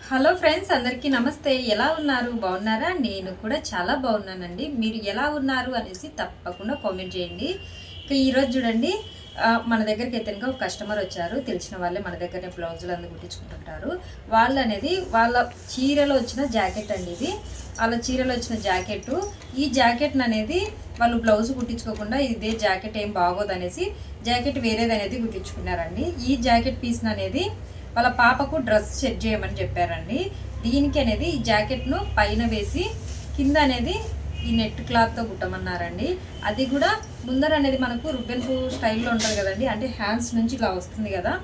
Hello friends, అందరికీ నమస్తే. ఎలా ఉన్నారు? బాగున్నారా? నేను కూడా చాలా బాగున్నానండి. మీరు ఎలా ఉన్నారు అనేసి తప్పకుండా కామెంట్ చేయండి. ఇక ఈరోజు చూడండి, మన దగ్గరికి అయితే ఒక కస్టమర్ వచ్చారు. తెలిసిన వాళ్ళే మన దగ్గరనే బ్లౌజులు అందుకు కుట్టించుకుంటుంటారు. వాళ్ళు అనేది వాళ్ళ చీరలో వచ్చిన జాకెట్ అండి. ఇది వాళ్ళ చీరలో వచ్చిన జాకెట్. ఈ జాకెట్ అనేది వాళ్ళు బ్లౌజ్ కుట్టించుకోకుండా ఇదే జాకెట్ ఏం బాగోదు అనేసి జాకెట్ వేరేది అనేది కుట్టించుకున్నారండి. ఈ జాకెట్ పీస్ అనేది వాళ్ళ పాపకు డ్రెస్ సెట్ చేయమని చెప్పారండి. దీనికి అనేది ఈ జాకెట్ను పైన వేసి కింద అనేది ఈ నెట్ క్లాత్తో కుట్టమన్నారండి. అది కూడా ముందర అనేది మనకు రుబ్బెన్ స్టైల్లో ఉంటుంది కదండి, అంటే హ్యాండ్స్ నుంచి ఇలా వస్తుంది కదా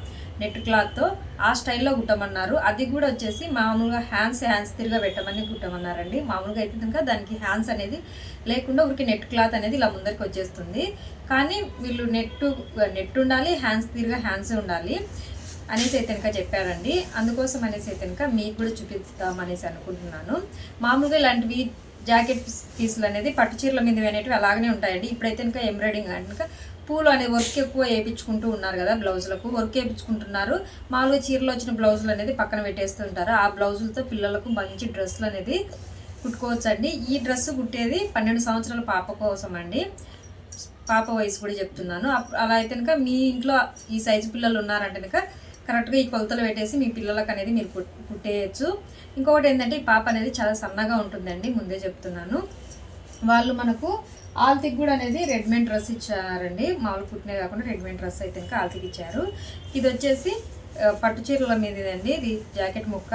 నెట్ క్లాత్తో, ఆ స్టైల్లో కుట్టమన్నారు. అది కూడా వచ్చేసి మామూలుగా హ్యాండ్స్ తిరిగా పెట్టమని కుట్టమన్నారండి. మామూలుగా అయితే కనుక దానికి హ్యాండ్స్ అనేది లేకుండా ఊరికి నెట్ క్లాత్ అనేది ఇలా ముందరికి వచ్చేస్తుంది. కానీ వీళ్ళు నెట్ ఉండాలి, హ్యాండ్స్ ఉండాలి అనేసి అయితే కనుక చెప్పారండి. అందుకోసం అనేసి అయితే కనుక మీకు కూడా చూపిస్తామనేసి అనుకుంటున్నాను. మామూలుగా ఇలాంటివి జాకెట్ పీసులు అనేది పట్టు చీరల మీద అనేటివి అలాగనే ఉంటాయండి. ఇప్పుడైతే కనుక ఎంబ్రాయిడింగ్ కనుక పూలు అనేది వర్క్ ఎక్కువ వేయించుకుంటూ ఉన్నారు కదా, బ్లౌజులకు వర్క్ వేయించుకుంటున్నారు. మామూలుగా చీరలో వచ్చిన బ్లౌజులు అనేది పక్కన పెట్టేస్తుంటారు. ఆ బ్లౌజులతో పిల్లలకు మంచి డ్రెస్సులు అనేది కుట్టుకోవచ్చండి. ఈ డ్రెస్ కుట్టేది 12 సంవత్సరాల పాప కోసం అండి. పాప వయసు కూడా చెప్తున్నాను. అలా అయితే కనుక మీ ఇంట్లో ఈ సైజు పిల్లలు ఉన్నారంటే కనుక కరెక్ట్గా ఈ కొలతలు పెట్టేసి మీ పిల్లలకు అనేది మీరు కుట్టేయచ్చు. ఇంకొకటి ఏంటంటే ఈ పాప అనేది చాలా సన్నగా ఉంటుందండి, ముందే చెప్తున్నాను. వాళ్ళు మనకు ఆల్తికి కూడా అనేది రెడీమేడ్ డ్రెస్ ఇచ్చారండి. మామూలు కుట్టినే కాకుండా రెడీమేడ్ డ్రెస్ అయితే ఇంకా ఆల్తికి ఇచ్చారు. ఇది వచ్చేసి పట్టు చీరల మీదండి. ఇది జాకెట్ ముక్క.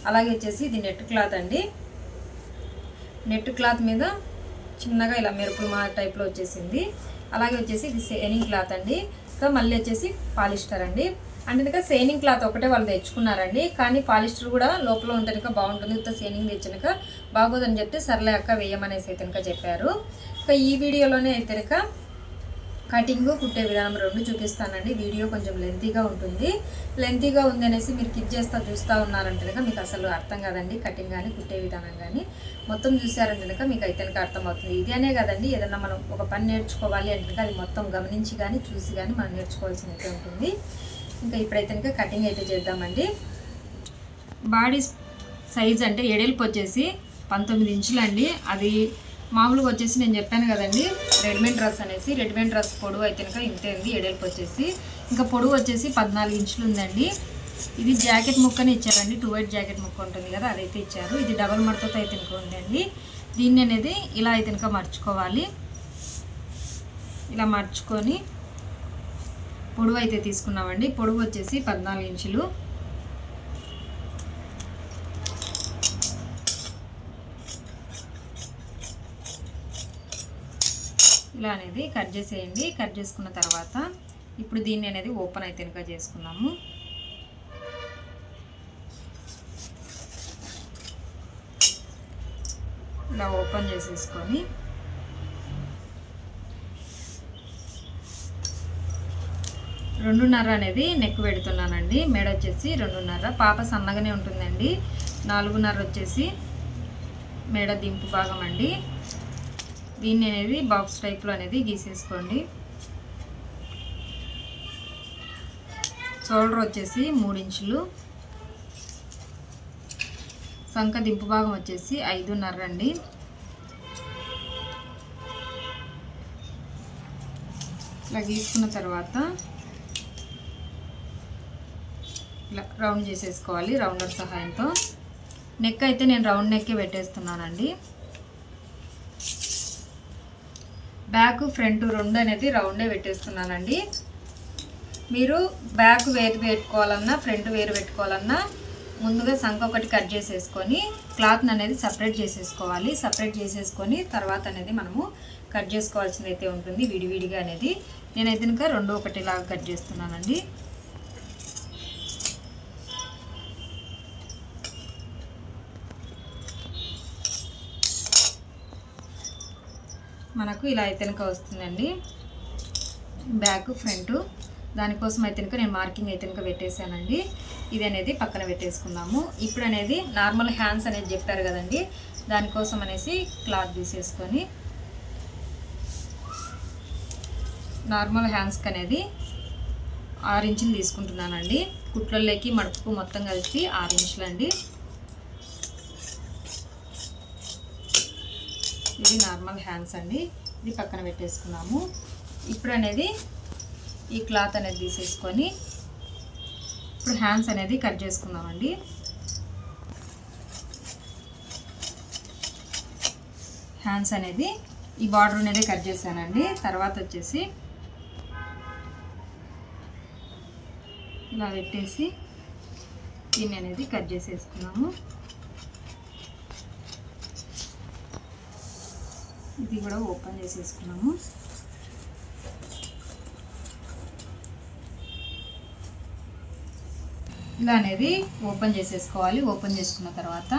అలాగే వచ్చేసి ఇది నెట్ క్లాత్ అండి. నెట్ క్లాత్ మీద చిన్నగా ఇలా మెరుపులు మా టైప్లో వచ్చేసింది. అలాగే వచ్చేసి ఇది సేనింగ్ క్లాత్ అండి. ఇంకా మళ్ళీ వచ్చేసి పాలిస్టర్ అండి. అంటే సేనింగ్ క్లాత్ ఒకటే వాళ్ళు తెచ్చుకున్నారండి, కానీ పాలిస్టర్ కూడా లోపల ఉంటే బాగుంటుంది, ఇంత సేనింగ్ తెచ్చినాక బాగోదని చెప్తే సర్లే అక్క వేయమనేసి అయితే చెప్పారు. ఇంకా ఈ వీడియోలోనే అయితే కటింగ్ కుట్టే విధానం 2 చూపిస్తానండి. వీడియో కొంచెం లెంతీగా ఉంటుంది. లెంతీగా ఉంది అనేసి మీరు చూస్తూ ఉన్నారంటే మీకు అసలు అర్థం కాదండి. కటింగ్ కానీ కుట్టే విధానం కానీ మొత్తం చూసారంటే మీకు అయితే అర్థమవుతుంది. ఇది అనే కదండి, ఏదన్నా మనం ఒక పని నేర్చుకోవాలి అంటే అది మొత్తం గమనించి కానీ చూసి కానీ మనం నేర్చుకోవాల్సినట్టే ఉంటుంది. ఇంకా ఇప్పుడైతే కటింగ్ అయితే చేద్దామండి. బాడీ సైజ్ అంటే ఎడల్పు వచ్చేసి 19 ఇంచులు అండి. అది మామూలుగా వచ్చేసి నేను చెప్పాను కదండి, రెడీమేడ్ డ్రెస్ అనేసి. రెడీమేడ్ డ్రెస్ పొడవు అయితే ఇంతే ఉంది. ఎడల్పు వచ్చేసి ఇంకా పొడవు వచ్చేసి 14 ఇంచులు ఉందండి. ఇది జాకెట్ ముక్కనే ఇచ్చారండి. 2 వైట్ జాకెట్ ముక్క ఉంటుంది కదా, అదైతే ఇచ్చారు. ఇది డబల్ మడతతో అయితే ఉందండి. దీన్ని అనేది ఇలా అయితే మర్చుకోవాలి. ఇలా మర్చుకొని పొడవు అయితే తీసుకున్నామండి. పొడవు వచ్చేసి 14 ఇంచులు. ఇలా అనేది కట్ చేసేయండి. కట్ చేసుకున్న తర్వాత ఇప్పుడు దీన్ని అనేది ఓపెన్ అయితే ఇంకా చేసుకున్నాము. ఇలా ఓపెన్ చేసేసుకొని 2.5 అనేది నెక్ పెడుతున్నానండి. మెడ వచ్చేసి 2.5. పాప సన్నగానే ఉంటుందండి. 4.5 వచ్చేసి మెడ దింపు భాగం అండి. దీన్ని అనేది బాక్స్ టైప్లో అనేది గీసేసుకోండి. షోల్డర్ వచ్చేసి 3 ఇంచులు. సంక దింపు భాగం వచ్చేసి 5.5 అండి. ఇలా గీసుకున్న తర్వాత ఇలా రౌండ్ చేసేసుకోవాలి రౌండర్ సహాయంతో. నెక్ అయితే నేను రౌండ్ నెక్కే పెట్టేస్తున్నానండి. బ్యాక్ ఫ్రంట్ 2 అనేది రౌండే పెట్టేస్తున్నానండి. మీరు బ్యాక్ వేరు పెట్టుకోవాలన్నా ఫ్రంట్ వేరు పెట్టుకోవాలన్నా ముందుగా సంఖ ఒకటి కట్ చేసేసుకొని క్లాత్ని అనేది సపరేట్ చేసేసుకోవాలి. సపరేట్ చేసేసుకొని తర్వాత అనేది మనము కట్ చేసుకోవాల్సింది అయితే ఉంటుంది విడివిడిగా అనేది. నేనైతే ఇంకా 2 ఒకటిలాగా కట్ చేస్తున్నానండి. మనకు ఇలా అయితే వస్తుందండి బ్యాక్ ఫ్రంట్. దానికోసం అయితే నేను మార్కింగ్ అయితే పెట్టేశానండి. ఇది అనేది పక్కన పెట్టేసుకుందాము. ఇప్పుడు అనేది నార్మల్ హ్యాండ్స్ అనేది చెప్పారు కదండి, దానికోసం అనేసి క్లాత్ తీసేసుకొని నార్మల్ హ్యాండ్స్కి అనేది 6 ఇంచులు తీసుకుంటున్నానండి. కుట్లలోకి మడుపుకు మొత్తం కలిపి 6 ఇంచులు అండి. ఇది నార్మల్ హ్యాండ్స్ అండి. ఇది పక్కన పెట్టేసుకున్నాము. ఇప్పుడు అనేది ఈ క్లాత్ అనేది తీసేసుకొని ఇప్పుడు హ్యాండ్స్ అనేది కట్ చేసుకుందామండి. హ్యాండ్స్ అనేది ఈ బార్డర్ అనేది కట్ చేశానండి. తర్వాత వచ్చేసి ఇలా పెట్టేసి దీన్ని అనేది కట్ చేసేసుకున్నాము. ఇది కూడా ఓపెన్ చేసేసుకున్నాము. ఇలా అనేది ఓపెన్ చేసేసుకోవాలి. ఓపెన్ చేసుకున్న తర్వాత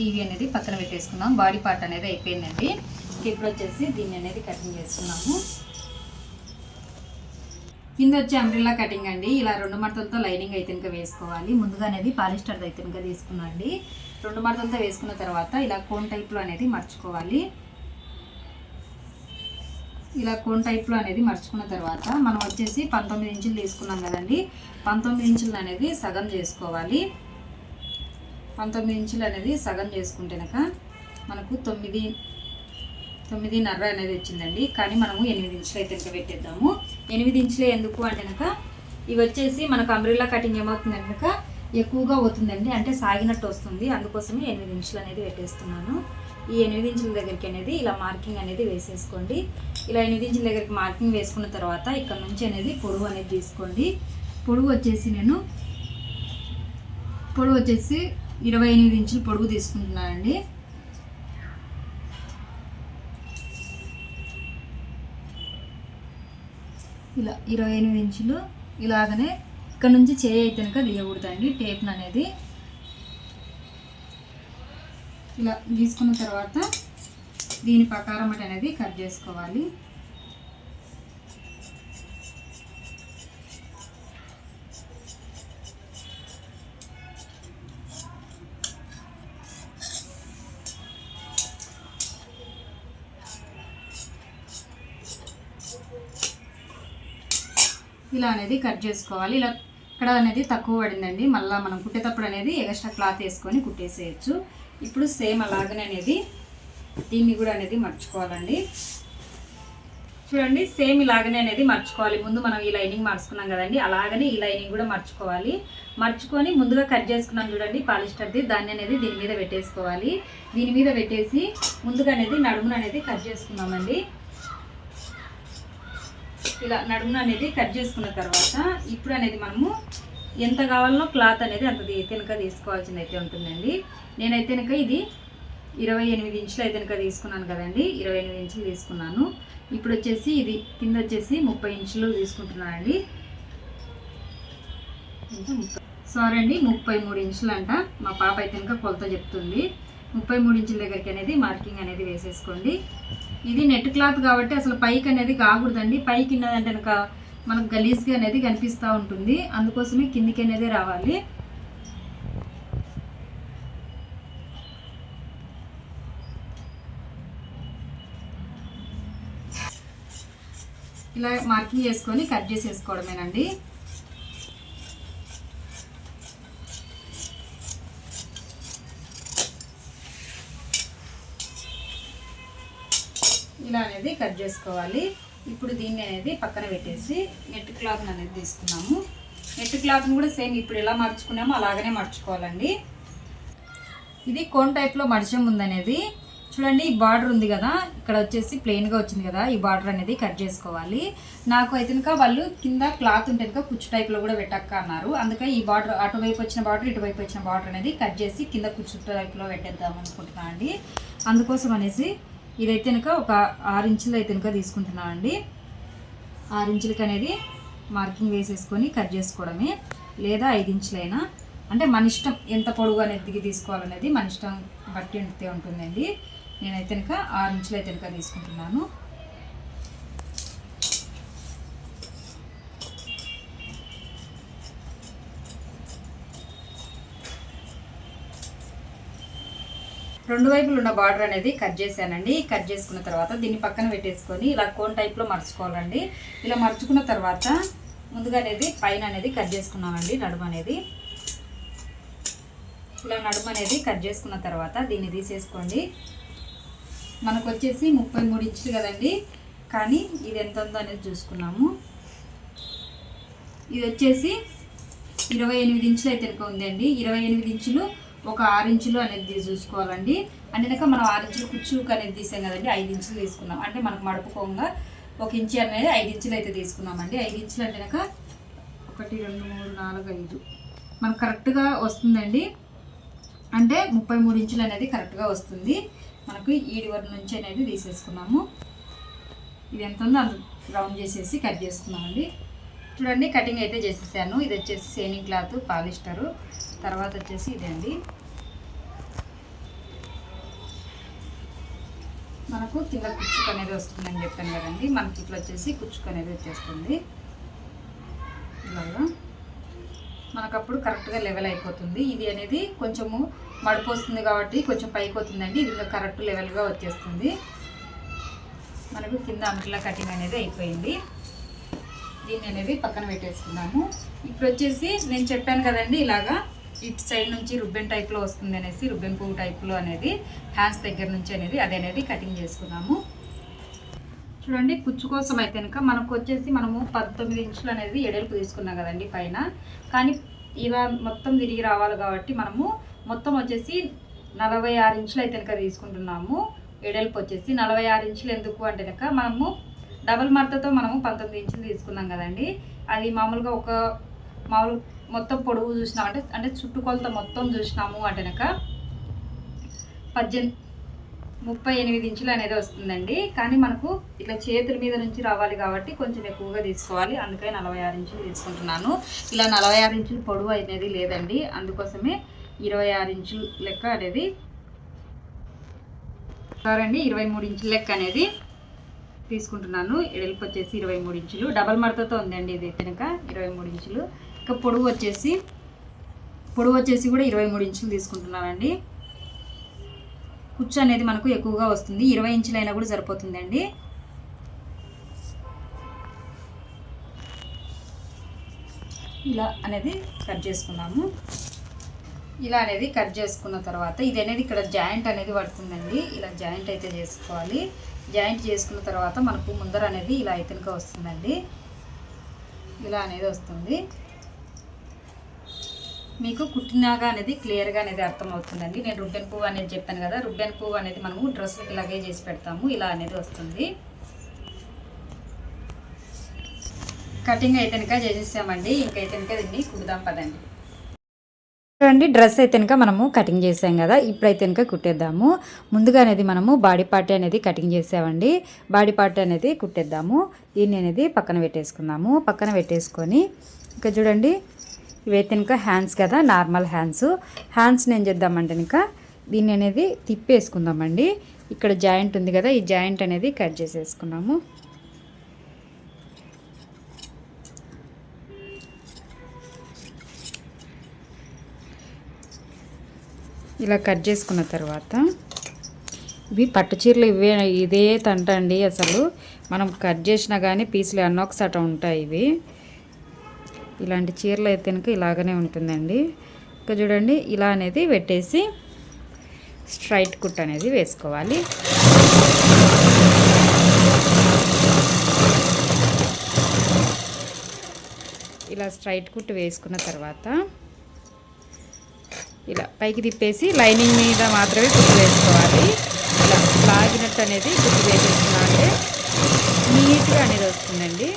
ఇవి అనేది పక్కన పెట్టేసుకున్నాం. బాడీ పార్ట్ అనేది అయిపోయిందండి. ఇప్పుడు వచ్చేసి దీన్ని అనేది కటింగ్ చేసుకున్నాము. కింద వచ్చి అంబ్రెల్లా కటింగ్ అండి. ఇలా 2 మడతలతో లైనింగ్ అయితే ఇంకా వేసుకోవాలి. ముందుగా అనేది పాలిస్టర్ అయితే ఇంకా తీసుకున్నాం అండి. 2 మడతలతో వేసుకున్న తర్వాత ఇలా కోన్ టైప్లో అనేది మర్చుకోవాలి. ఇలా కోన్ టైప్లో అనేది మర్చుకున్న తర్వాత మనం వచ్చేసి 19 ఇంచులు తీసుకున్నాం కదండి. 19 ఇంచులు అనేది సగం చేసుకోవాలి. 19 ఇంచులు అనేది సగం చేసుకుంటేనక మనకు 9.5 అనేది వచ్చిందండి. కానీ మనము 8 ఇంచులు అయితే ఇంకా పెట్టేద్దాము. 8 ఇంచులే ఎందుకు అంటేనక ఇవి వచ్చేసి మనకు అంబ్రెల్లా కటింగ్ ఏమవుతుంది కనుక ఎక్కువగా అవుతుందండి, అంటే సాగినట్టు వస్తుంది. అందుకోసమే 8 ఇంచులు అనేది పెట్టేస్తున్నాను. ఈ 8 ఇంచుల దగ్గరికి అనేది ఇలా మార్కింగ్ అనేది వేసేసుకోండి. ఇలా 8 ఇంచుల దగ్గరికి మార్కింగ్ వేసుకున్న తర్వాత ఇక్కడ నుంచి అనేది పొడవు అనేది తీసుకోండి. పొడవు వచ్చేసి 28 ఇంచులు పొడవు తీసుకుంటున్నానండి. ఇలా 28 ఇంచులు ఇలాగనే ఇక్కడ నుంచి చేయి అయితే కనుక తీయకూడదండి. టేప్ను అనేది ఇలా తీసుకున్న తర్వాత దీని ప్రకారం అనేది కట్ చేసుకోవాలి. ఇలా అనేది కట్ చేసుకోవాలి. ఇలా ఇక్కడ అనేది తక్కువ పడిందండి. మళ్ళీ మనం కుట్టేటప్పుడు అనేది ఎక్స్ట్రా క్లాత్ వేసుకొని కుట్టేసేయచ్చు. ఇప్పుడు సేమ్ అలాగనే అనేది దీన్ని కూడా అనేది మర్చుకోవాలండి. చూడండి, సేమ్ ఇలాగనే అనేది మర్చుకోవాలి. ముందు మనం ఈ లైనింగ్ మార్చుకున్నాం కదండి, అలాగనే ఈ లైనింగ్ కూడా మర్చుకోవాలి. మర్చుకొని ముందుగా కట్ చేసుకున్నాం చూడండి పాలిస్టర్ది, దాన్ని అనేది దీని మీద పెట్టేసుకోవాలి. దీని మీద పెట్టేసి ముందుగా అనేది నడుమును అనేది కట్ చేసుకున్నామండి. ఇలా నడుమును అనేది కట్ చేసుకున్న తర్వాత ఇప్పుడు అనేది మనము ఎంత కావాలనో క్లాత్ అనేది అంత తెనక తీసుకోవాల్సింది అయితే ఉంటుందండి. నేనైతే కనుక ఇది 28 ఇంచులు అయితే కనుక తీసుకున్నాను కదండి. 28 ఇంచులు తీసుకున్నాను. ఇప్పుడు వచ్చేసి ఇది కింద వచ్చేసి 30 ఇంచులు తీసుకుంటున్నానండి. సారీ అండి, 33 ఇంచులు అంట. మా పాప అయితే కనుక కొలత చెప్తుంది. 33 ఇంచుల దగ్గరికి అనేది మార్కింగ్ అనేది వేసేసుకోండి. ఇది నెట్ క్లాత్ కాబట్టి అసలు పైకి అనేది కాకూడదండి. పైకి ఉన్నదంటే కనుక మనకు గలీజ్గా అనేది కనిపిస్తూ ఉంటుంది. అందుకోసమే కిందికి అనేది రావాలి. ఇలా మార్కింగ్ చేసుకొని కట్ చేసేసుకోవడమేనండి. ఇలా అనేది కట్ చేసుకోవాలి. ఇప్పుడు దీన్ని అనేది పక్కన పెట్టేసి నెట్ క్లాత్ అనేది తీసుకున్నాము. నెట్ క్లాత్ని కూడా సేమ్ ఇప్పుడు ఎలా మర్చుకున్నామో అలాగనే మర్చుకోవాలండి. ఇది కోన్ టైప్లో మడిచే ముందు అనేది చూడండి, ఈ బార్డర్ ఉంది కదా, ఇక్కడ వచ్చేసి ప్లెయిన్గా వచ్చింది కదా, ఈ బార్డర్ అనేది కట్ చేసుకోవాలి. నాకు అయితే కనుక వాళ్ళు కింద క్లాత్ ఉంటే కనుక కుచ్చు టైప్లో కూడా పెట్టక్క అన్నారు. అందుకే ఈ బార్డర్ అటువైపు వచ్చిన బార్డర్ ఇటువైపు వచ్చిన బార్డర్ అనేది కట్ చేసి కింద కుచ్చు టైప్లో పెట్టేద్దాం అనుకుంటున్నాను అండి. అందుకోసం అనేసి ఇదైతే కనుక ఒక 6 ఇంచులు అయితే కనుక తీసుకుంటున్నాను అండి. 6 ఇంచులకి అనేది మార్కింగ్ వేసేసుకొని కట్ చేసుకోవడమే, లేదా 5 ఇంచులైనా, అంటే మన ఇష్టం ఎంత పొడవు అనేది తీసుకోవాలనేది మన ఇష్టం బట్టి ఉంటుందండి. నేనైతే కనుక 6 ఇంచులు అయితే కనుక తీసుకుంటున్నాను. రెండు వైపులు ఉన్న బార్డర్ అనేది కట్ చేశానండి. కట్ చేసుకున్న తర్వాత దీన్ని పక్కన పెట్టేసుకొని ఇలా కోన్ టైప్లో మర్చుకోవాలండి. ఇలా మర్చుకున్న తర్వాత ముందుగా అనేది పైన అనేది కట్ చేసుకున్నామండి. నడుము అనేది ఇలా నడుము అనేది కట్ చేసుకున్న తర్వాత దీన్ని తీసేసుకోండి. మనకు వచ్చేసి 33 ఇంచులు కదండి, కానీ ఇది ఎంత ఉందో అనేది చూసుకున్నాము. ఇది వచ్చేసి 28 ఇంచులు అయితే కనుక ఉందండి. 28 ఇంచులు ఒక 6 ఇంచులు అనేది చూసుకోవాలండి. అంటే కనుక మనం 6 ఇంచులు కుచ్చుకు అనేది తీసాం కదండి, 5 ఇంచులు తీసుకున్నాం. అంటే మనకు మడుపుకోగా 1 ఇంచు అనేది 5 ఇంచులు అయితే తీసుకున్నామండి. 5 ఇంచులు అంటే కనుక 1 2 3 4 5 మనకు కరెక్ట్గా వస్తుందండి. అంటే 33 ఇంచులు అనేది కరెక్ట్గా వస్తుంది. మనకు ఈడి వరకు నుంచి అనేది తీసేసుకున్నాము. ఇది ఎంత ఉందో అంత రౌండ్ చేసేసి కట్ చేసుకున్నామండి. చూడండి, కటింగ్ అయితే చేసేసాను. ఇది వచ్చేసి షైనింగ్ క్లాత్ పాలిస్టరు. తర్వాత వచ్చేసి ఇదే అండి, మనకు కింద కుచ్చుకు అనేది వస్తుందని చెప్పాను కదండి. మనకి ఇట్లా వచ్చేసి కుచ్చుకు అనేది వచ్చేస్తుంది. ఇలాగా మనకప్పుడు కరెక్ట్గా లెవెల్ అయిపోతుంది. ఇది అనేది కొంచెము మడుపు వస్తుంది కాబట్టి కొంచెం పైకి అవుతుందండి. ఇది ఇంకా కరెక్ట్ లెవెల్గా వచ్చేస్తుంది. మనకు కింద అంట్ల కటింగ్ అనేది అయిపోయింది. దీన్ని అనేది పక్కన పెట్టేసుకున్నాము. ఇప్పుడు వచ్చేసి నేను చెప్పాను కదండి, ఇలాగా ఇటు సైడ్ నుంచి రుబ్బెన్ టైప్లో వస్తుంది అనేసి, రుబ్బెన్ పువ్వు టైప్లో అనేది హ్యాండ్స్ దగ్గర నుంచి అనేది అది అనేది కటింగ్ చేసుకున్నాము. చూడండి, కుచ్చు కోసం అయితే కనుక మనకు వచ్చేసి మనము 19 ఇంచులు అనేది ఎడల్పు తీసుకున్నాం కదండి పైన. కానీ ఇలా మొత్తం తిరిగి రావాలి కాబట్టి మనము మొత్తం వచ్చేసి 46 ఇంచులు అయితే కనుక తీసుకుంటున్నాము. ఎడల్పు వచ్చేసి 46 ఇంచులు ఎందుకు అంటే కనుక మనము డబల్ మడతతో మనము 19 ఇంచులు తీసుకున్నాం కదండి. అది మామూలుగా మామూలు మొత్తం పొడవు చూసినామంటే అంటే చుట్టుకొలత మొత్తం చూసినాము అంటే కనుక 38 ఇంచులు అనేది వస్తుందండి. కానీ మనకు ఇట్లా చేతుల మీద నుంచి రావాలి కాబట్టి కొంచెం ఎక్కువగా తీసుకోవాలి. అందుకని 46 ఇంచులు తీసుకుంటున్నాను. ఇలా 46 ఇంచులు పొడవు అనేది లేదండి, అందుకోసమే 26 ఇంచులు లెక్క అనేది సారండి 23 ఇంచుల లెక్క అనేది తీసుకుంటున్నాను. ఎడల్పు వచ్చేసి 23 ఇంచులు, డబల్ మడతతో ఉందండి ఇది కనుక 23 ఇంచులు. ఇక పొడవు వచ్చేసి కూడా 23 ఇంచులు తీసుకుంటున్నానండి. కుచ్చు అనేది మనకు ఎక్కువగా వస్తుంది, 20 ఇంచులు అయినా కూడా సరిపోతుందండి. ఇలా అనేది కట్ చేసుకున్నాము. ఇలా అనేది కట్ చేసుకున్న తర్వాత ఇది అనేది ఇక్కడ జాయింట్ అనేది పడుతుందండి. ఇలా జాయింట్ అయితే చేసుకోవాలి. జాయింట్ చేసుకున్న తర్వాత మనకు ముందర అనేది ఇలా అయితేనుక వస్తుందండి. ఇలా అనేది వస్తుంది. మీకు కుట్టినాగా అనేది క్లియర్గా అనేది అర్థమవుతుందండి. నేను రుబ్బెన్ పువ్వు అనేది చెప్పాను కదా, రుబ్బెన్ పువ్వు అనేది మనము డ్రెస్సులకు ఇలాగే చేసి పెడతాము. ఇలా అనేది వస్తుంది. కటింగ్ అయితే కనుక చేసేసామండి. ఇంకైతే కనుక దీన్ని కుడదాం పదండి. చూడండి, డ్రెస్ అయితే కనుక మనము కటింగ్ చేసాం కదా, ఇప్పుడైతే కనుక కుట్టేద్దాము. ముందుగా అనేది మనము బాడీ పార్ట్ అనేది కటింగ్ చేసామండి. బాడీ పార్ట్ అనేది కుట్టేద్దాము. దీన్ని అనేది పక్కన పెట్టేసుకుందాము. పక్కన పెట్టేసుకొని ఇంకా చూడండి, ఇవైతే కనుక హ్యాండ్స్ కదా, నార్మల్ హ్యాండ్స్ని ఏం చేద్దామంటే కనుక దీన్ని అనేది తిప్పేసుకుందామండి. ఇక్కడ జాయింట్ ఉంది కదా, ఈ జాయింట్ అనేది కట్ చేసేసుకున్నాము. ఇలా కట్ చేసుకున్న తర్వాత ఇవి పట్టు చీరలు ఇదే తంట అండి. అసలు మనం కట్ చేసినా కానీ పీసులు అన్నొకసాట ఉంటాయి. ఇవి ఇలాంటి చీరలు అయితే కనుక ఇలాగనే ఉంటుందండి. ఇంకా చూడండి, ఇలా అనేది పెట్టేసి స్ట్రైట్ కుట్ అనేది వేసుకోవాలి. ఇలా స్ట్రైట్ కుట్ వేసుకున్న తర్వాత ఇలా పైకి తిప్పేసి లైనింగ్ మీద మాత్రమే కుట్టు వేసుకోవాలి. ఇలా లాగినట్టు అనేది కుట్టు వేసేసుకున్నా అంటే నీట్గా అనేది వస్తుందండి.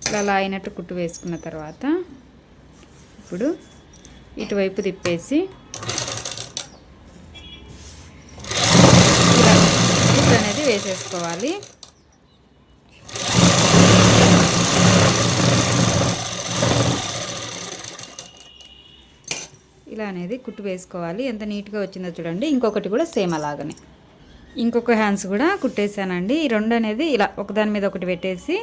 ఇలా లాగినట్టు కుట్టు వేసుకున్న తర్వాత ఇప్పుడు ఇటువైపు తిప్పేసి ఇలా కుట్టు అనేది వేసేసుకోవాలి. ఇలా అనేది కుట్టు వేసుకోవాలి. ఎంత నీట్గా వచ్చిందో చూడండి. ఇంకొకటి కూడా సేమ్ అలాగనే ఇంకొక హ్యాండ్స్ కూడా కుట్టేసానండి. ఈ రెండు అనేది ఇలా ఒకదాని మీద ఒకటి పెట్టేసి,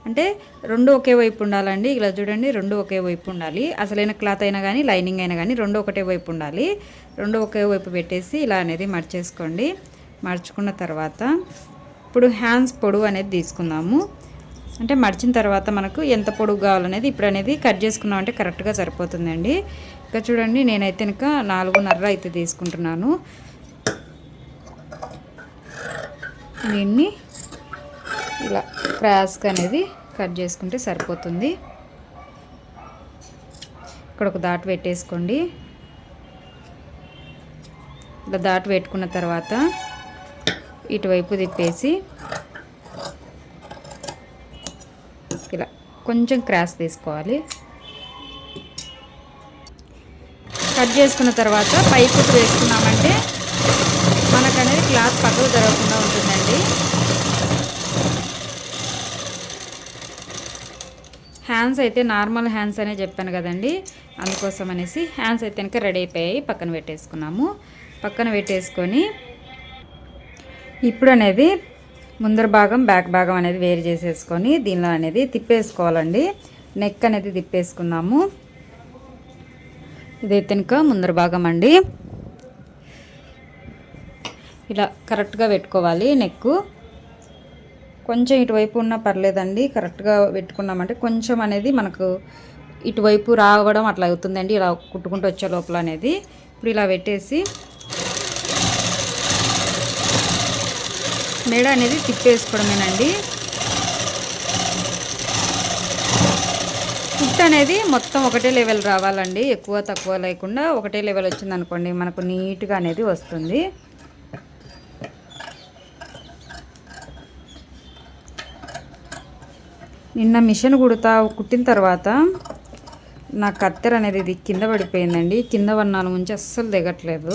అంటే రెండు ఒకే వైపు ఉండాలండి. ఇలా చూడండి, రెండు ఒకే వైపు ఉండాలి. అసలైన క్లాత్ అయినా కానీ లైనింగ్ అయినా కానీ రెండు ఒకటే వైపు ఉండాలి. రెండు ఒకే వైపు పెట్టేసి ఇలా అనేది మర్చేసుకోండి. మర్చుకున్న తర్వాత ఇప్పుడు హ్యాండ్స్ పొడవు అనేది తీసుకుందాము. అంటే మర్చిన తర్వాత మనకు ఎంత పొడవు కావాలనేది ఇప్పుడు అనేది కట్ చేసుకున్నాం అంటే కరెక్ట్గా సరిపోతుందండి. ఇంకా చూడండి, నేనైతే కనుక 4.5 అయితే తీసుకుంటున్నాను. దీన్ని ఇలా క్రాస్గా అనేది కట్ చేసుకుంటే సరిపోతుంది. ఇక్కడ ఒక దాటు పెట్టేసుకోండి. ఇలా దాటు పెట్టుకున్న తర్వాత ఇటువైపు తిప్పేసి ఇలా కొంచెం క్రాస్ తీసుకోవాలి. కట్ చేసుకున్న తర్వాత పై కుట్టు వేసుకున్నామంటే మనకనేది క్లాత్ పక్కకు జరగకుండా ఉంటుందండి. హ్యాండ్స్ అయితే నార్మల్ హ్యాండ్స్ అనే చెప్పాను కదండి, అందుకోసం అనేసి హ్యాండ్స్ అయితే కనుక రెడీ అయిపోయాయి. పక్కన పెట్టేసుకున్నాము. పక్కన పెట్టేసుకొని ఇప్పుడు అనేది ముందర భాగం బ్యాక్ భాగం అనేది వేరు చేసేసుకొని దీనిలో అనేది తిప్పేసుకోవాలండి. నెక్ అనేది తిప్పేసుకున్నాము. ఇదైతే కనుక ముందర భాగం అండి. ఇలా కరెక్ట్గా పెట్టుకోవాలి. నెక్ కొంచెం ఇటువైపు ఉన్నా పర్లేదండి, కరెక్ట్గా పెట్టుకున్నామంటే కొంచెం అనేది మనకు ఇటువైపు రావడం అట్లా అవుతుందండి. ఇలా కుట్టుకుంటూ వచ్చే లోపల అనేది ఇప్పుడు ఇలా పెట్టేసి మెడ అనేది తిప్పేసుకోవడమేనండి. కుట్టు అనేది మొత్తం ఒకటే లెవెల్ రావాలండి, ఎక్కువ తక్కువ లేకుండా ఒకటే లెవెల్ వచ్చింది అనుకోండి మనకు నీట్గా అనేది వస్తుంది. నిన్న మిషన్ కుట్టిన తర్వాత నా కత్తెర అనేది ఇది కింద పడిపోయిందండి. కింద వన్నాల నుంచి అస్సలు దిగట్లేదు,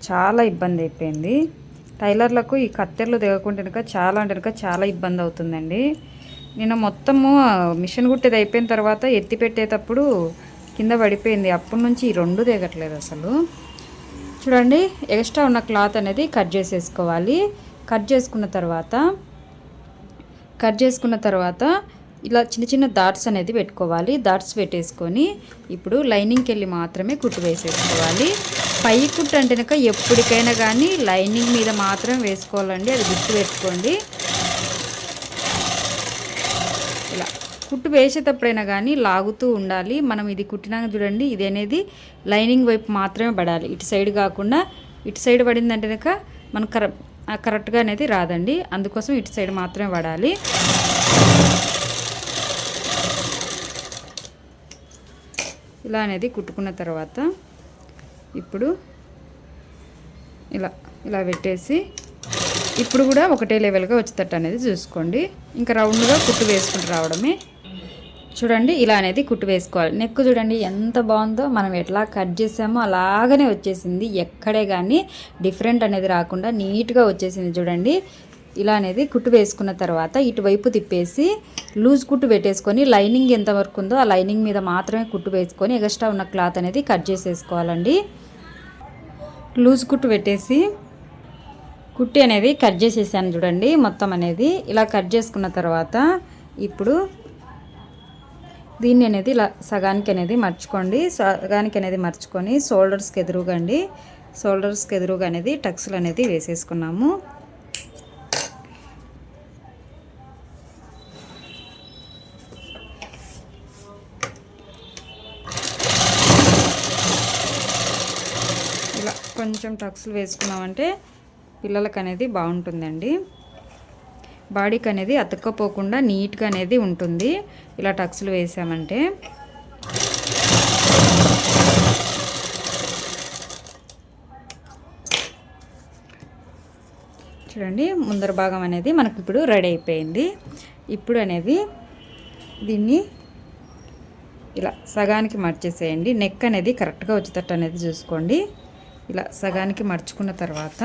చాలా ఇబ్బంది అయిపోయింది. టైలర్లకు ఈ కత్తెరలు దిగకుంటే చాలా అంటే చాలా ఇబ్బంది అవుతుందండి. నేను మొత్తము మిషన్ కుట్టేది అయిపోయిన తర్వాత ఎత్తి పెట్టేటప్పుడు కింద పడిపోయింది. అప్పటి నుంచి ఈ రెండు దిగట్లేదు అసలు. చూడండి, ఎక్స్ట్రా ఉన్న క్లాత్ అనేది కట్ చేసేసుకోవాలి. కట్ చేసుకున్న తర్వాత ఇలా చిన్న చిన్న డాట్స్ అనేది పెట్టుకోవాలి. డాట్స్ పెట్టేసుకొని ఇప్పుడు లైనింగ్కి వెళ్ళి మాత్రమే కుట్టు వేసేసుకోవాలి. పై కుట్టు అంటే కనుక ఎప్పటికైనా కానీ లైనింగ్ మీద మాత్రం వేసుకోవాలండి, అది గుర్తు పెట్టుకోండి. ఇలా కుట్టు వేసేటప్పుడైనా కానీ లాగుతూ ఉండాలి. మనం ఇది కుట్టినాక చూడండి, ఇది అనేది లైనింగ్ వైపు మాత్రమే పడాలి, ఇటు సైడ్ కాకుండా. ఇటు సైడ్ పడిందంటే కనుక మనకు కరెక్ట్గా అనేది రాదండి, అందుకోసం ఇటు సైడ్ మాత్రమే పడాలి. ఇలా అనేది కుట్టుకున్న తర్వాత ఇప్పుడు ఇలా పెట్టేసి ఇప్పుడు కూడా ఒకటే లెవెల్గా వచ్చేటట్టు అనేది చూసుకోండి. ఇంకా రౌండ్గా కుట్టు వేసుకుంటూ రావడమే. చూడండి, ఇలా అనేది కుట్టు వేసుకోవాలి. నెక్ చూడండి ఎంత బాగుందో, మనం ఎట్లా కట్ చేసామో అలాగనే వచ్చేసింది, ఎక్కడే కానీ డిఫరెంట్ అనేది రాకుండా నీట్గా వచ్చేసింది. చూడండి, ఇలా అనేది కుట్టు వేసుకున్న తర్వాత ఇటువైపు తిప్పేసి లూజ్ కుట్టు పెట్టేసుకొని లైనింగ్ ఎంతవరకు ఉందో ఆ లైనింగ్ మీద మాత్రమే కుట్టు వేసుకొని ఎక్స్ట్రా ఉన్న క్లాత్ అనేది కట్ చేసేసుకోవాలండి. లూజ్ కుట్టు పెట్టేసి కుట్టి అనేది కట్ చేసేసాను చూడండి మొత్తం అనేది. ఇలా కట్ చేసుకున్న తర్వాత ఇప్పుడు దీన్ని అనేది ఇలా సగానికి అనేది మర్చుకొని షోల్డర్స్కి ఎదురుగా అనేది టక్స్లు అనేది వేసేసుకున్నాము. ఇలా కొంచెం టక్స్లు వేసుకున్నామంటే పిల్లలకి అనేది బాగుంటుందండి, బాడీకి అనేది అతుక్కపోకుండా నీట్గా అనేది ఉంటుంది ఇలా టక్స్లు వేసామంటే. చూడండి, ముందర భాగం అనేది మనకి ఇప్పుడు రెడీ అయిపోయింది. ఇప్పుడు అనేది దీన్ని ఇలా సగానికి మర్చేసేయండి. నెక్ అనేది కరెక్ట్గా వచ్చేటట్టు అనేది చూసుకోండి. ఇలా సగానికి మర్చుకున్న తర్వాత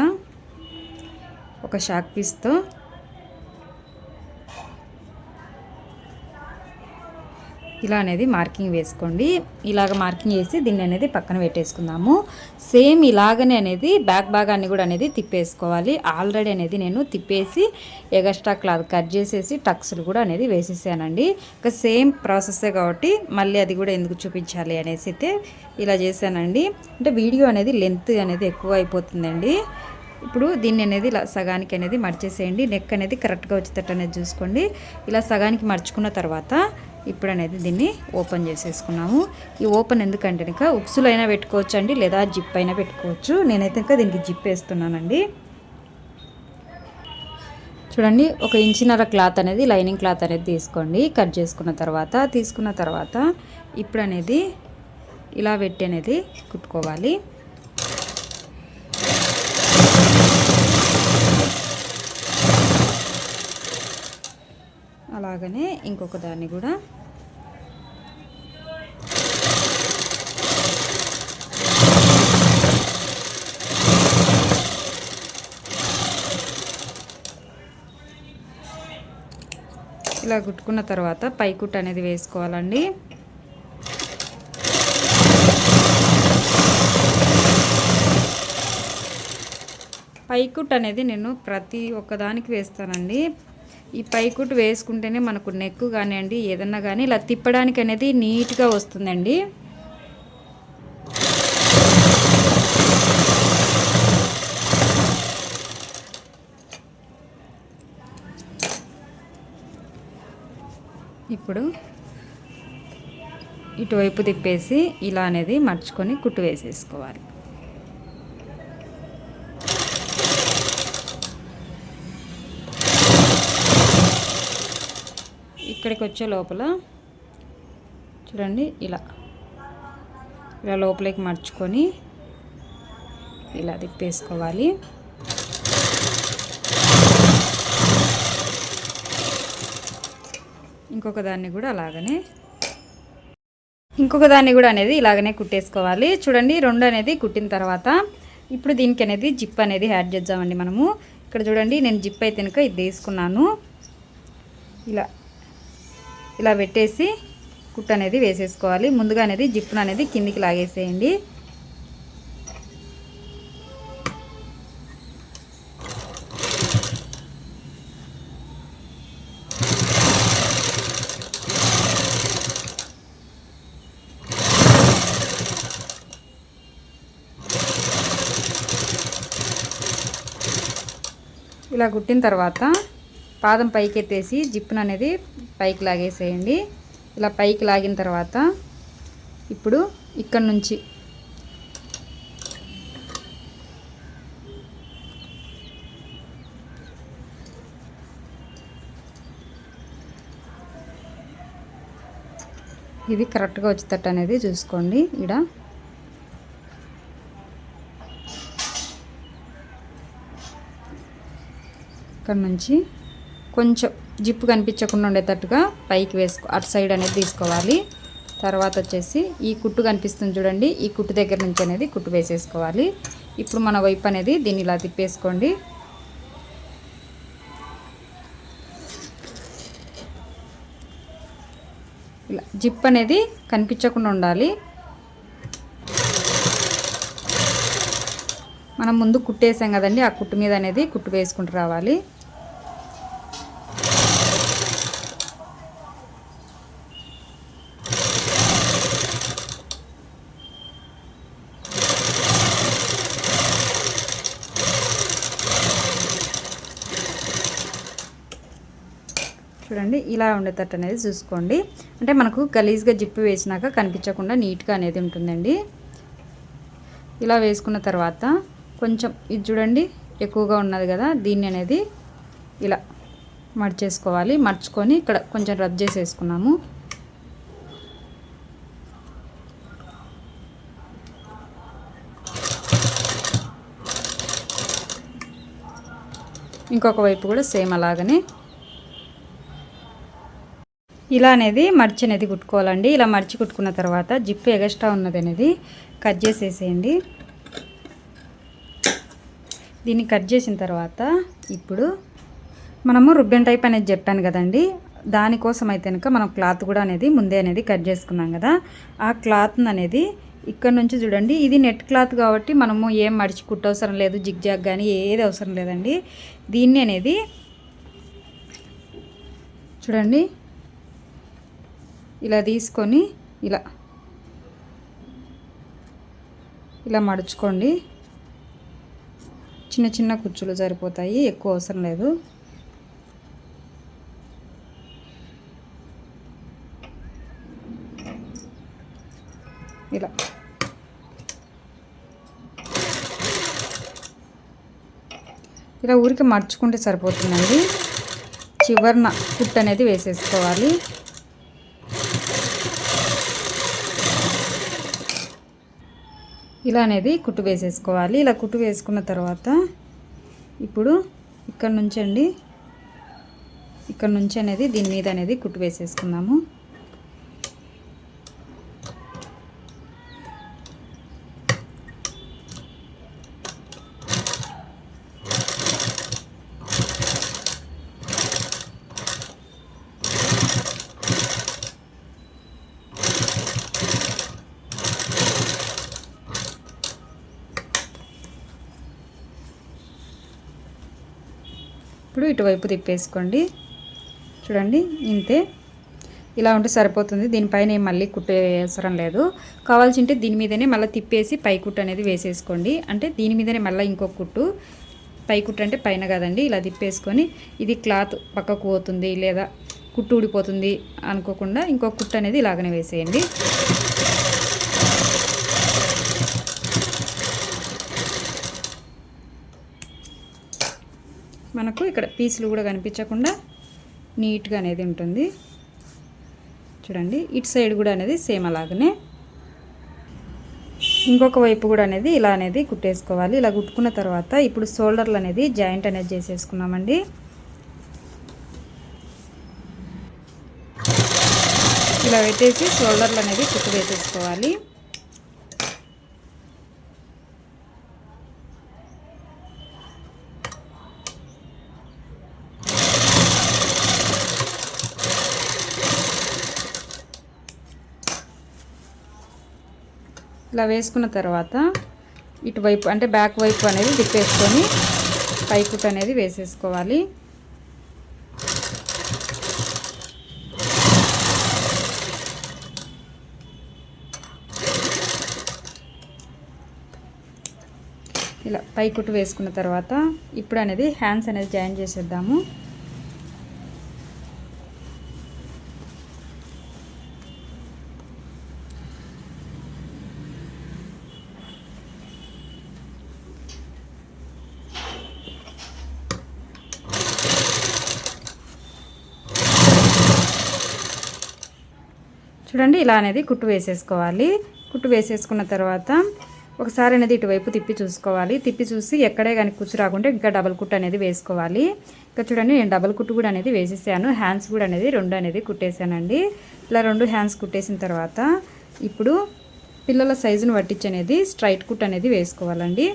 ఒక షాక్ పీస్తో ఇలా అనేది మార్కింగ్ వేసుకోండి. ఇలాగ మార్కింగ్ వేసి దీన్ని అనేది పక్కన పెట్టేసుకుందాము. సేమ్ ఇలాగనే అనేది బ్యాక్ భాగాన్ని కూడా అనేది తిప్పేసుకోవాలి. ఆల్రెడీ అనేది నేను తిప్పేసి ఎగస్ట్రా క్లాత్ కట్ చేసేసి టక్స్లు కూడా అనేది వేసేసానండి. ఇంకా సేమ్ ప్రాసెస్సే కాబట్టి మళ్ళీ అది కూడా ఎందుకు చూపించాలి అనేసి అయితే ఇలా చేశానండి. అంటే వీడియో అనేది లెంత్ అనేది ఎక్కువ అయిపోతుందండి. ఇప్పుడు దీన్ని అనేది ఇలా సగానికి అనేది మర్చేసేయండి. నెక్ అనేది కరెక్ట్గా వచ్చేటట్టు అనేది చూసుకోండి. ఇలా సగానికి మర్చుకున్న తర్వాత ఇప్పుడు అనేది దీన్ని ఓపెన్ చేసేసుకున్నాము. ఈ ఓపెన్ ఎందుకంటే ఇంకా ఉక్సులు అయినా పెట్టుకోవచ్చు అండి, లేదా జిప్ అయినా పెట్టుకోవచ్చు. నేనైతే ఇంకా దీనికి జిప్ వేస్తున్నానండి. చూడండి, 1 ఇంచున్నర క్లాత్ అనేది లైనింగ్ క్లాత్ అనేది తీసుకోండి. కట్ చేసుకున్న తర్వాత ఇప్పుడు అనేది ఇలా పెట్టి అనేది కుట్టుకోవాలి. అలాగనే ఇంకొక దాన్ని కూడా ఇలా కుట్టుకున్న తర్వాత పై కుట్టు అనేది వేసుకోవాలండి. పై కుట్టు అనేది నేను ప్రతి ఒక్కదానికి వేస్తానండి. ఈ పై కుట్టు వేసుకుంటేనే మనకు నెక్ కానివ్వండి ఏదన్నా కానీ ఇలా తిప్పడానికి అనేది నీట్గా వస్తుందండి. ఇప్పుడు ఇటువైపు తిప్పేసి ఇలా అనేది మర్చుకొని కుట్టు వేసేసుకోవాలి. ఇక్కడికి వచ్చే లోపల చూడండి, ఇలా లోపలికి మర్చుకొని ఇలా తిప్పేసుకోవాలి. ఇంకొక దాన్ని కూడా అనేది ఇలాగనే కుట్టేసుకోవాలి. చూడండి, 2 అనేది కుట్టిన తర్వాత ఇప్పుడు దీనికి అనేది జిప్ అనేది యాడ్ చేద్దామండి మనము. ఇక్కడ చూడండి, నేను జిప్ అయితే కనుక ఇది తీసుకున్నాను. ఇలా పెట్టేసి కుట్టు అనేది వేసేసుకోవాలి. ముందుగా అనేది జిప్పును అనేది కిందికి లాగేసేయండి. ఇలా కుట్టిన తర్వాత పాదం పైకి ఎత్తేసి జిప్పును అనేది పైకి లాగేసేయండి. ఇలా పైకి లాగిన తర్వాత ఇప్పుడు ఇక్కడ నుంచి ఇది కరెక్ట్గా వచ్చేటట్టు అనేది చూసుకోండి. ఇక్కడ నుంచి కొంచెం జిప్పు కనిపించకుండా ఉండేటట్టుగా పైకి అటు సైడ్ అనేది తీసుకోవాలి. తర్వాత వచ్చేసి ఈ కుట్టు కనిపిస్తుంది చూడండి, ఈ కుట్టు దగ్గర నుంచి అనేది కుట్టు వేసేసుకోవాలి. ఇప్పుడు మన వైపు అనేది దీన్ని ఇలా తిప్పేసుకోండి. ఇలా జిప్ అనేది కనిపించకుండా ఉండాలి. మనం ముందు కుట్టేసాం కదండి, ఆ కుట్టు మీద అనేది కుట్టు వేసుకుంటూ రావాలి. చూడండి, ఇలా ఉండేటట్టు అనేది చూసుకోండి. అంటే మనకు గలీజ్గా జిప్పు వేసినాక కనిపించకుండా నీట్గా అనేది ఉంటుందండి. ఇలా వేసుకున్న తర్వాత కొంచెం ఇది చూడండి ఎక్కువగా ఉన్నది కదా, దీన్ని అనేది ఇలా మర్చేసుకోవాలి. మర్చుకొని ఇక్కడ కొంచెం రబ్ చేసేసుకున్నాము. ఇంకొక వైపు కూడా సేమ్ అలాగనే ఇలా అనేది మర్చి అనేది కుట్టుకోవాలండి. ఇలా మర్చి కుట్టుకున్న తర్వాత జిప్పు ఎగస్ట్రా ఉన్నది అనేది కట్ చేసేసేయండి. దీన్ని కట్ చేసిన తర్వాత ఇప్పుడు మనము రుబ్బెన్ టైప్ అనేది చెప్పాను కదండి, దానికోసం అయితే కనుక మనం క్లాత్ కూడా అనేది ముందే అనేది కట్ చేసుకున్నాం కదా, ఆ క్లాత్ అనేది ఇక్కడ నుంచి చూడండి, ఇది నెట్ క్లాత్ కాబట్టి మనము ఏం మడిచి కుట్టవసరం లేదు, జిగ్ జాగ్ కానీ ఏది అవసరం లేదండి. దీన్ని అనేది చూడండి ఇలా తీసుకొని ఇలా మడుచుకోండి. చిన్న చిన్న కుచ్చులు సరిపోతాయి, ఎక్కువ అవసరం లేదు. ఇలా ఊరికి మర్చుకుంటే సరిపోతుందండి. చివరన కుట్టు అనేది వేసేసుకోవాలి. ఇలా అనేది కుట్టు వేసేసుకోవాలి. ఇలా కుట్టు వేసుకున్న తర్వాత ఇప్పుడు ఇక్కడ నుంచి అనేది దీని మీద అనేది కుట్టు వేసేసుకుందాము. ఇప్పుడు ఇటువైపు తిప్పేసుకోండి. చూడండి ఇంతే, ఇలా ఉంటే సరిపోతుంది. దీనిపైన మళ్ళీ కుట్టే అవసరం లేదు. కావాల్సింటే దీని మీదనే మళ్ళీ తిప్పేసి పై కుట్టు అనేది వేసేసుకోండి. అంటే దీని మీదనే మళ్ళీ ఇంకొక కుట్టు, పై కుట్టు అంటే పైన కదండి, ఇలా తిప్పేసుకొని ఇది క్లాత్ పక్కకు పోతుంది లేదా కుట్టు ఊడిపోతుంది అనుకోకుండా ఇంకొక కుట్టు అనేది ఇలాగనే వేసేయండి. మనకు ఇక్కడ పీసులు కూడా కనిపించకుండా నీట్గా అనేది ఉంటుంది. చూడండి ఇటు సైడ్ కూడా అనేది సేమ్ అలాగనే ఇంకొక వైపు కూడా అనేది ఇలా అనేది కుట్టేసుకోవాలి. ఇలా కుట్టుకున్న తర్వాత ఇప్పుడు షోల్డర్లు అనేది జాయింట్ అనేది చేసేసుకున్నామండి. ఇలా పెట్టేసి షోల్డర్లు అనేది కుట్టు వేసేసుకోవాలి. ఇలా వేసుకున్న తర్వాత ఇటువైపు అంటే బ్యాక్ వైపు అనేది తిప్పేసుకొని పై కుట్టు అనేది వేసేసుకోవాలి. ఇలా పై కుట్టు వేసుకున్న తర్వాత ఇప్పుడు అనేది హ్యాండ్స్ అనేది జాయిన్ చేసేద్దాము. చూడండి ఇలా అనేది కుట్టు వేసేసుకోవాలి. కుట్టు వేసేసుకున్న తర్వాత ఒకసారి అనేది ఇటువైపు తిప్పి చూసుకోవాలి. తిప్పి చూసి ఎక్కడే కానీ కుచ్చు రాకుంటే ఇంకా డబల్ కుట్టు అనేది వేసుకోవాలి. ఇంకా చూడండి నేను డబల్ కుట్టు కూడా అనేది వేసేసాను. హ్యాండ్స్ కూడా అనేది రెండు అనేది కుట్టేసానండి. ఇలా రెండు హ్యాండ్స్ కుట్టేసిన తర్వాత ఇప్పుడు పిల్లల సైజును పట్టించి అనేది స్ట్రైట్ కుట్ అనేది వేసుకోవాలండి.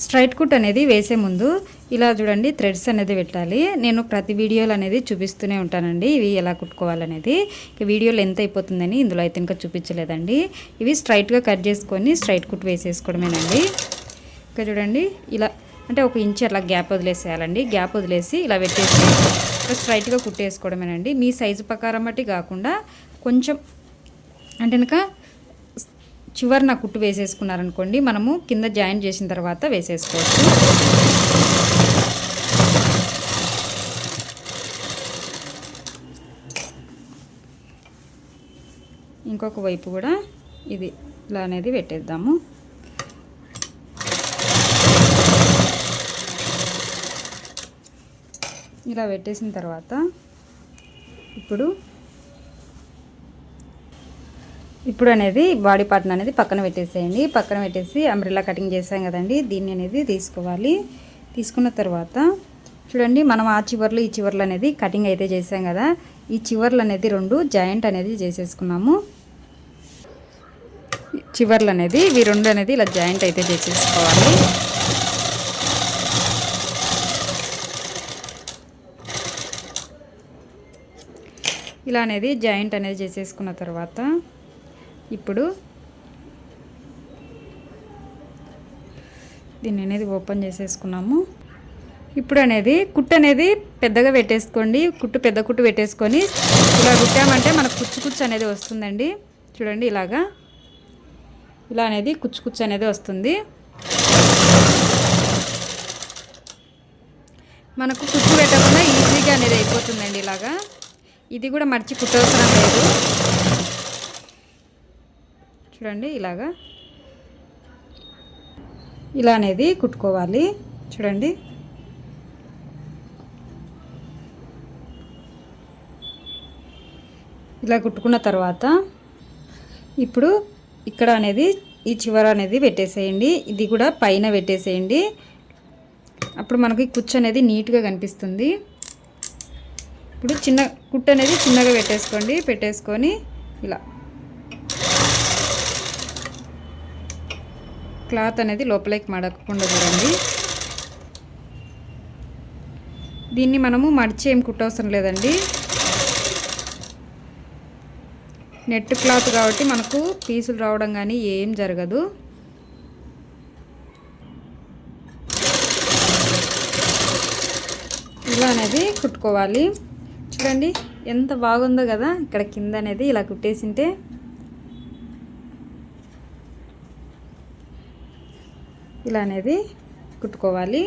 స్ట్రైట్ కుట్ అనేది వేసే ముందు ఇలా చూడండి థ్రెడ్స్ అనేది పెట్టాలి. నేను ప్రతి వీడియోలు అనేది చూపిస్తూనే ఉంటానండి ఇవి ఎలా కుట్టుకోవాలనేది. ఇక వీడియోలో ఎంత అయిపోతుందని ఇందులో అయితే ఇంకా చూపించలేదండి. ఇవి స్ట్రైట్గా కట్ చేసుకొని స్ట్రైట్ కుట్ వేసేసుకోవడమేనండి. ఇంకా చూడండి ఇలా అంటే 1 ఇంచ్ అలా గ్యాప్ వదిలేసేయాలండి. గ్యాప్ వదిలేసి ఇలా పెట్టేసి స్ట్రైట్గా కుట్టేసుకోవడమేనండి. మీ సైజు ప్రకారం బట్టి కాకుండా కొంచెం అంటే కనుక చివరిన కుట్టు వేసేసుకున్నారనుకోండి మనము కింద జాయిన్ చేసిన తర్వాత వేసేసుకోవచ్చు. ఇంకొక వైపు కూడా ఇది ఇలా అనేది పెట్టేద్దాము. ఇలా పెట్టేసిన తర్వాత ఇప్పుడు అనేది బాడీ పార్ట్ని అనేది పక్కన పెట్టేసేయండి. పక్కన పెట్టేసి అంబ్రెల్లా కటింగ్ చేసాం కదండి, దీన్ని అనేది తీసుకోవాలి. తీసుకున్న తర్వాత చూడండి మనం ఆ చివర్లు ఈ చివర్లు అనేది కటింగ్ అయితే చేసాం కదా, ఈ చివర్లు అనేది రెండు జాయింట్ అనేది చేసేసుకున్నాము. చివర్లు అనేది ఇవి రెండు అనేది ఇలా జాయింట్ అయితే చేసేసుకోవాలి. ఇలా అనేది జాయింట్ అనేది చేసేసుకున్న తర్వాత ఇప్పుడు దీన్ని అనేది ఓపెన్ చేసేసుకున్నాము. ఇప్పుడు అనేది కుట్టు అనేది పెద్దగా పెట్టేసుకోండి. కుట్టు పెద్ద కుట్టు పెట్టేసుకొని ఇలా కుట్టామంటే మనకు కుచ్చు అనేది వస్తుందండి. చూడండి ఇలా అనేది కుచ్చు అనేది వస్తుంది. మనకు కుచ్చు పెట్టకుండా ఈజీగా అనేది అయిపోతుందండి. ఇలాగా ఇది కూడా మర్చి కుట్టవసరం లేదు. చూడండి ఇలా అనేది కుట్టుకోవాలి. చూడండి. ఇలా కుట్టుకున్న తర్వాత ఇప్పుడు ఇక్కడ అనేది ఈ చివర అనేది పెట్టేసేయండి. ఇది కూడా పైన పెట్టేసేయండి. అప్పుడు మనకి కుచ్చు అనేది నీట్గా కనిపిస్తుంది. ఇప్పుడు చిన్న కుట్టు అనేది చిన్నగా పెట్టేసుకొని ఇలా క్లాత్ అనేది లోపలికి మడకకుండా చూడండి. దీన్ని మనము మడిచి ఏం కుట్టవసరం లేదండి. నెట్ క్లాత్ కాబట్టి మనకు పీసులు రావడం కానీ ఏం జరగదు. ఇలా అనేది కుట్టుకోవాలి. చూడండి ఎంత బాగుందో కదా. ఇక్కడ కింద అనేది ఇలా కుట్టేసింటే ఇలా అనేది కుట్టుకోవాలి.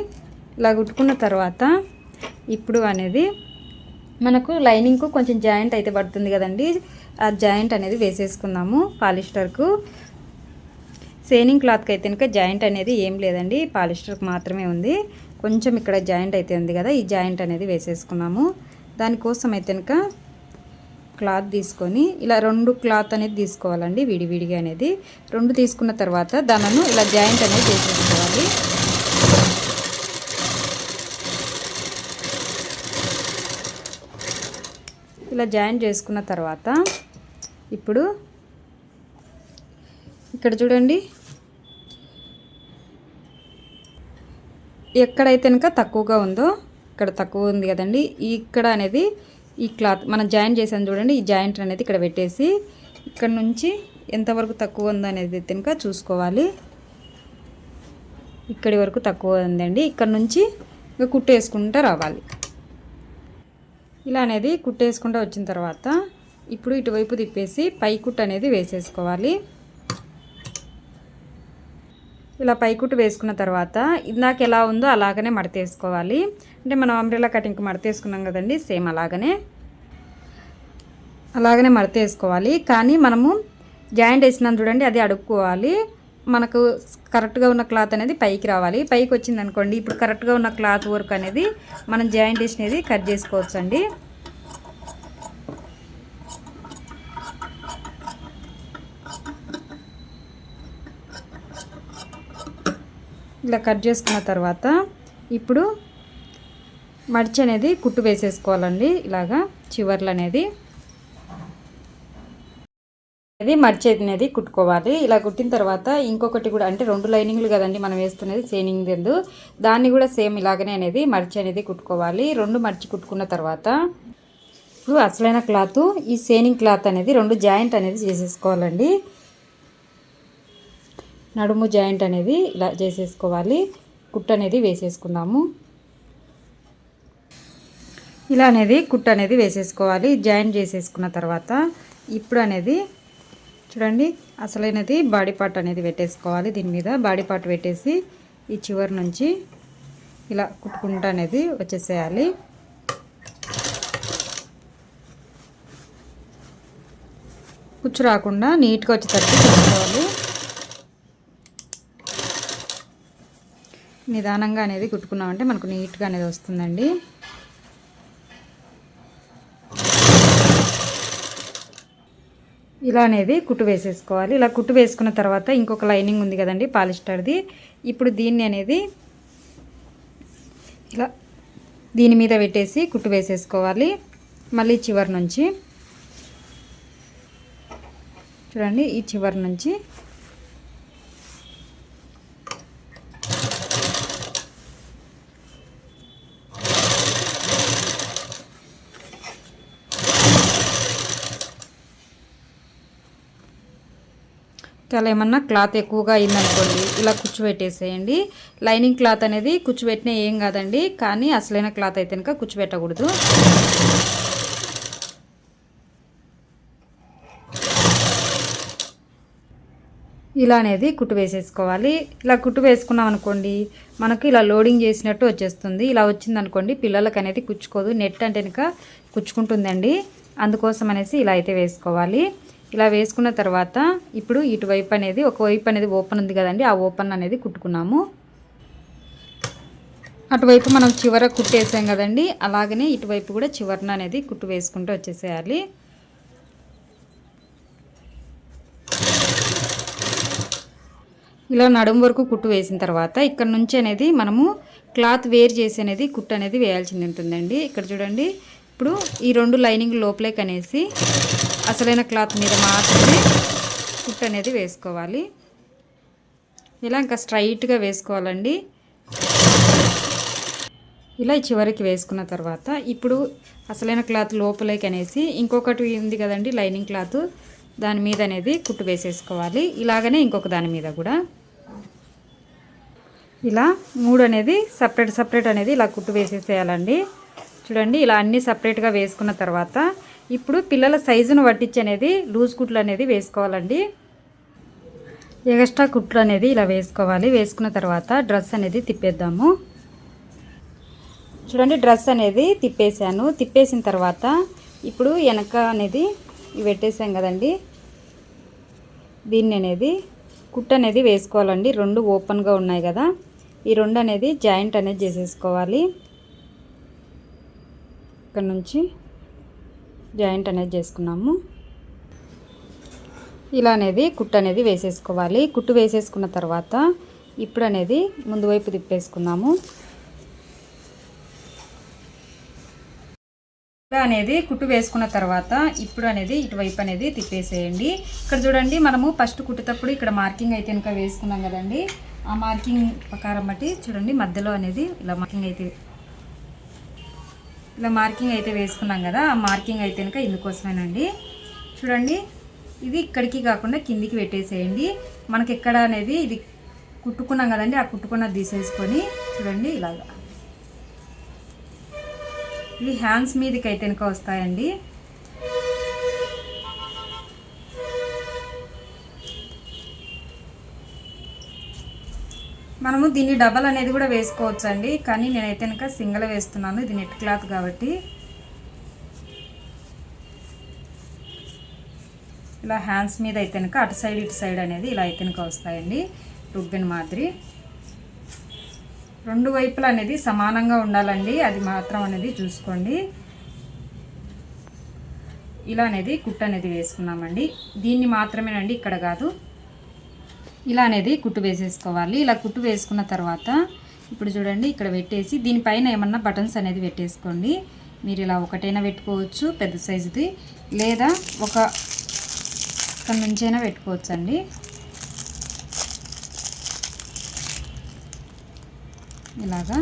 ఇలా కుట్టుకున్న తర్వాత ఇప్పుడు అనేది మనకు లైనింగ్కు కొంచెం జాయింట్ అయితే పడుతుంది కదండి. ఆ జాయింట్ అనేది వేసేసుకుందాము. పాలిస్టర్కు సేనింగ్ క్లాత్కి అయితే కనుక జాయింట్ అనేది ఏం లేదండి, పాలిస్టర్కి మాత్రమే ఉంది. కొంచెం ఇక్కడ జాయింట్ అయితే ఉంది కదా, ఈ జాయింట్ అనేది వేసేసుకున్నాము. దానికోసం అయితే కనుక క్లాత్ తీసుకొని ఇలా 2 క్లాత్ అనేది తీసుకోవాలండి, విడివిడిగా అనేది 2 తీసుకున్న తర్వాత దానిని ఇలా జాయింట్ అనేది వేసేసుకోవాలి. ఇలా జాయింట్ చేసుకున్న తర్వాత ఇప్పుడు ఇక్కడ చూడండి, ఎక్కడైతే కనుక తక్కువగా ఉందో ఇక్కడ తక్కువ ఉంది కదండి, ఇక్కడ అనేది ఈ క్లాత్ మనం జాయింట్ చేసాను చూడండి, ఈ జాయింట్ అనేది ఇక్కడ పెట్టేసి ఇక్కడ నుంచి ఎంతవరకు తక్కువ ఉందో అనేది కనుక చూసుకోవాలి. ఇక్కడి వరకు తక్కువ ఉందండి. ఇక్కడ నుంచి ఇంకా కుట్టేసుకుంటూ రావాలి. ఇలా అనేది కుట్టేసుకుంటూ వచ్చిన తర్వాత ఇప్పుడు ఇటువైపు తిప్పేసి పై కుట్టు అనేది వేసేసుకోవాలి. ఇలా పై కుట్టు వేసుకున్న తర్వాత ఇందాక ఎలా ఉందో అలాగనే మడతేసుకోవాలి. అంటే మనం అంబ్రెల్లా కటింగ్కి మడతేసుకున్నాం కదండి, సేమ్ అలాగనే మడతేసుకోవాలి. కానీ మనము జాయింట్ వేసినాం చూడండి, అది అడుక్కోవాలి. మనకు కరెక్ట్గా ఉన్న క్లాత్ అనేది పైకి రావాలి. పైకి వచ్చింది అనుకోండి, ఇప్పుడు కరెక్ట్గా ఉన్న క్లాత్ వర్క్ అనేది మనం జాయింట్ వేసినది కట్ చేసుకోవచ్చు అండి. ఇలా కట్ చేసుకున్న తర్వాత ఇప్పుడు మడిచి అనేది కుట్టు వేసేసుకోవాలండి. ఇలాగా చివర్లు అనేది మడిచి అనేది కుట్టుకోవాలి. ఇలా కుట్టిన తర్వాత ఇంకొకటి కూడా, అంటే 2 లైనింగ్లు కదండి మనం వేస్తున్నది, సేనింగ్ ఎందు దాన్ని కూడా సేమ్ ఇలాగనే అనేది మడిచి అనేది కుట్టుకోవాలి. 2 మడిచి కుట్టుకున్న తర్వాత ఇప్పుడు అసలైన క్లాత్ ఈ సేనింగ్ క్లాత్ అనేది 2 జాయింట్ అనేది చేసేసుకోవాలండి. నడుము జాయింట్ అనేది ఇలా చేసేసుకోవాలి. కుట్టు అనేది వేసేసుకుందాము. ఇలా అనేది కుట్టు అనేది వేసేసుకోవాలి. జాయింట్ చేసేసుకున్న తర్వాత ఇప్పుడు అనేది చూడండి, అసలైనది బాడీ పార్ట్ అనేది పెట్టేసుకోవాలి. దీని మీద బాడీ పార్ట్ పెట్టేసి ఈ చివరి నుంచి ఇలా కుట్టుకుంటూ అనేది వచ్చేసేయాలి. కుచ్చు రాకుండా నీట్గా వచ్చేటట్టు కుట్టుకోవాలి. నిదానంగా అనేది కుట్టుకున్నామంటే మనకు నీట్గా అనేది వస్తుందండి. ఇలా అనేది కుట్టు వేసేసుకోవాలి. ఇలా కుట్టు వేసుకున్న తర్వాత ఇంకొక లైనింగ్ ఉంది కదండి పాలిస్టర్ది, ఇప్పుడు దీన్ని అనేది ఇలా దీని మీద పెట్టేసి కుట్టు వేసేసుకోవాలి. మళ్ళీ చివరి నుంచి చూడండి, ఈ చివరి నుంచి చాలా ఏమన్నా క్లాత్ ఎక్కువగా అయిందనుకోండి ఇలా కుచ్చు పెట్టేసేయండి. లైనింగ్ క్లాత్ అనేది కుచ్చు పెట్టినా ఏం కాదండి, కానీ అసలైన క్లాత్ అయితే కనుక కుచ్చు పెట్టకూడదు. ఇలా అనేది కుట్టు వేసేసుకోవాలి. ఇలా కుట్టు వేసుకున్నాం అనుకోండి మనకు ఇలా లోడింగ్ చేసినట్టు వచ్చేస్తుంది. ఇలా వచ్చింది అనుకోండి పిల్లలకి అనేది కుచ్చుకోదు, నెట్ అంటే కనుక కుచ్చుకుంటుందండి. అందుకోసం అనేసి ఇలా అయితే వేసుకోవాలి. ఇలా వేసుకున్న తర్వాత ఇప్పుడు ఇటువైపు అనేది ఒకవైపు అనేది ఓపెన్ ఉంది కదండి, ఆ ఓపెన్ అనేది కుట్టుకున్నాము. అటువైపు మనం చివర కుట్టేసాం కదండి, అలాగనే ఇటువైపు కూడా చివరన అనేది కుట్టు వేసుకుంటూ వచ్చేసేయాలి. ఇలా నడుము వరకు కుట్టు వేసిన తర్వాత ఇక్కడ నుంచి అనేది మనము క్లాత్ వేర్ చేసి అనేది కుట్టు అనేది వేయాల్సింది ఉంటుందండి. ఇక్కడ చూడండి, ఇప్పుడు ఈ 2 లైనింగ్ లోపలేకి అనేసి అసలైన క్లాత్ మీద మాత్రమే కుట్టు అనేది వేసుకోవాలి. ఇలా ఇంకా స్ట్రైట్గా వేసుకోవాలండి. ఇలా చివరికి వేసుకున్న తర్వాత ఇప్పుడు అసలైన క్లాత్ లోపలికి అనేసి ఇంకొకటి ఉంది కదండి లైనింగ్ క్లాత్, దాని మీద అనేది కుట్టు వేసేసుకోవాలి. ఇలాగనే ఇంకొక దాని మీద కూడా ఇలా 3 అనేది సపరేట్ అనేది ఇలా కుట్టు వేసేసేయాలండి. చూడండి, ఇలా అన్నీ సపరేట్గా వేసుకున్న తర్వాత ఇప్పుడు పిల్లల సైజును పట్టించి అనేది లూజ్ కుట్లు అనేది వేసుకోవాలండి. ఎక్స్ట్రా కుట్లు అనేది ఇలా వేసుకోవాలి. వేసుకున్న తర్వాత డ్రెస్ అనేది తిప్పేద్దాము. చూడండి, డ్రెస్ అనేది తిప్పేసాను. తిప్పేసిన తర్వాత ఇప్పుడు వెనక అనేది ఇవి పెట్టేసాం కదండి, దీన్ని అనేది కుట్టు అనేది వేసుకోవాలండి. 2 ఓపెన్గా ఉన్నాయి కదా, ఈ 2 అనేది జాయింట్ అనేది చేసేసుకోవాలి. ఇక్కడ నుంచి జాయింట్ అనేది చేసుకున్నాము. ఇలా అనేది కుట్టు అనేది వేసేసుకోవాలి. కుట్టు వేసేసుకున్న తర్వాత ఇప్పుడు అనేది ముందు వైపు తిప్పేసుకున్నాము. అనేది కుట్టు వేసుకున్న తర్వాత ఇప్పుడు అనేది ఇటువైపు అనేది తిప్పేసేయండి. ఇక్కడ చూడండి, మనము ఫస్ట్ కుట్టేటప్పుడు ఇక్కడ మార్కింగ్ అయితే కనుక వేసుకున్నాం కదండి, ఆ మార్కింగ్ ప్రకారం బట్టి చూడండి మధ్యలో అనేది ఇలా మార్కింగ్ అయితే వేసుకున్నాం కదా, ఆ మార్కింగ్ అయితే కనుక ఇందుకోసమేనండి. చూడండి, ఇది ఇక్కడికి కాకుండా కిందికి పెట్టేసేయండి. మనకి ఎక్కడ అనేది ఇది కుట్టుకున్నాం కదండి, ఆ కుట్టుకున్నది తీసేసుకొని చూడండి ఇలాగా ఇవి హ్యాండ్స్ మీదకి అయితే కనుక వస్తాయండి. మనము దీన్ని డబల్ అనేది కూడా వేసుకోవచ్చు అండి, కానీ నేనైతే కనుక సింగిల్ వేస్తున్నాను. ఇది నెట్ క్లాత్ కాబట్టి ఇలా హ్యాండ్స్ మీద అయితే కనుక అటు సైడ్ ఇటు సైడ్ అనేది ఇలా అయితే కనుక వస్తాయండి, రుబ్బిన మాదిరి. 2 వైపులు అనేది సమానంగా ఉండాలండి, అది మాత్రం అనేది చూసుకోండి. ఇలా అనేది కుట్టు అనేది వేసుకున్నామండి. దీన్ని మాత్రమేనండి, ఇక్కడ కాదు. ఇలా అనేది కుట్టు వేసేసుకోవాలి. ఇలా కుట్టు వేసుకున్న తర్వాత ఇప్పుడు చూడండి ఇక్కడ పెట్టేసి దీనిపైన ఏమన్నా బటన్స్ అనేది పెట్టేసుకోండి. మీరు ఇలా ఒకటైనా పెట్టుకోవచ్చు పెద్ద సైజుది, లేదా ఇక్కడ నుంచైనా పెట్టుకోవచ్చు అండి. ఇలాగా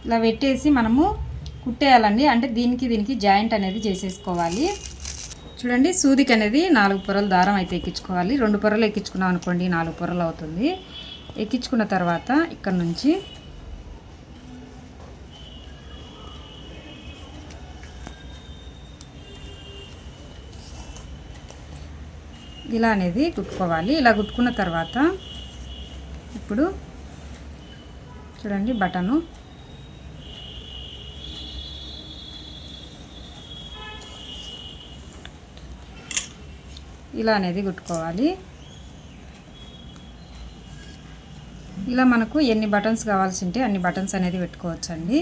ఇలా పెట్టేసి మనము కుట్టేయాలండి. అంటే దీనికి జాయింట్ అనేది చేసేసుకోవాలి. చూడండి, సూదికి అనేది 4 పొరల దారం అయితే ఎక్కించుకోవాలి. 2 పొరలు ఎక్కించుకున్నాం అనుకోండి 4 పొరలు అవుతుంది. ఎక్కించుకున్న తర్వాత ఇక్కడ నుంచి ఇలా అనేది కుట్టుకోవాలి. ఇలా కుట్టుకున్న తర్వాత ఇప్పుడు చూడండి బటను ఇలా అనేది కుట్టుకోవాలి. ఇలా మనకు ఎన్ని బటన్స్ కావాల్సి ఉంటే అన్ని బటన్స్ అనేది పెట్టుకోవచ్చండి.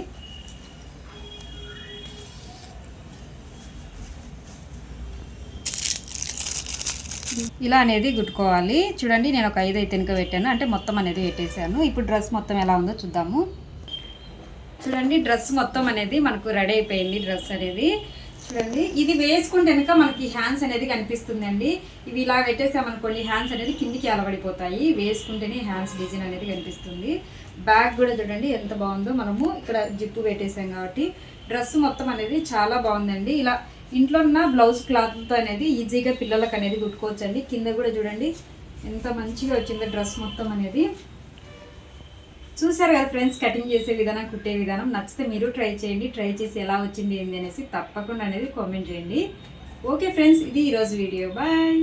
ఇలా అనేది కుట్టుకోవాలి. చూడండి, నేను ఒక 5 అయితే వెనుక పెట్టాను, అంటే మొత్తం అనేది పెట్టేశాను. ఇప్పుడు డ్రెస్ మొత్తం ఎలా ఉందో చూద్దాము. చూడండి, డ్రెస్ మొత్తం అనేది మనకు రెడీ అయిపోయింది. డ్రెస్ అనేది చూడండి, ఇది వేసుకుంటే కనుక మనకి హ్యాండ్స్ అనేది కనిపిస్తుందండి. ఇవి ఇలా పెట్టేసామనుకోండి హ్యాండ్స్ అనేది కిందికి అలవడిపోతాయి. వేసుకుంటేనే హ్యాండ్స్ డిజైన్ అనేది కనిపిస్తుంది. బ్యాక్ కూడా చూడండి ఎంత బాగుందో. మనము ఇక్కడ జిప్పు పెట్టేసాం కాబట్టి డ్రెస్ మొత్తం అనేది చాలా బాగుందండి. ఇలా ఇంట్లో ఉన్న బ్లౌజ్ క్లాత్తో అనేది ఈజీగా పిల్లలకు అనేది కుట్టుకోవచ్చు అండి. కింద కూడా చూడండి ఎంత మంచిగా వచ్చిందో డ్రెస్ మొత్తం అనేది. చూసారు కదా ఫ్రెండ్స్, కటింగ్ చేసే విధానం, కుట్టే విధానం. నచ్చితే మీరు ట్రై చేయండి. ట్రై చేసి ఎలా వచ్చింది ఏంది అనేసి తప్పకుండా అనేది కామెంట్ చేయండి. ఓకే ఫ్రెండ్స్, ఇది ఈరోజు వీడియో. బాయ్.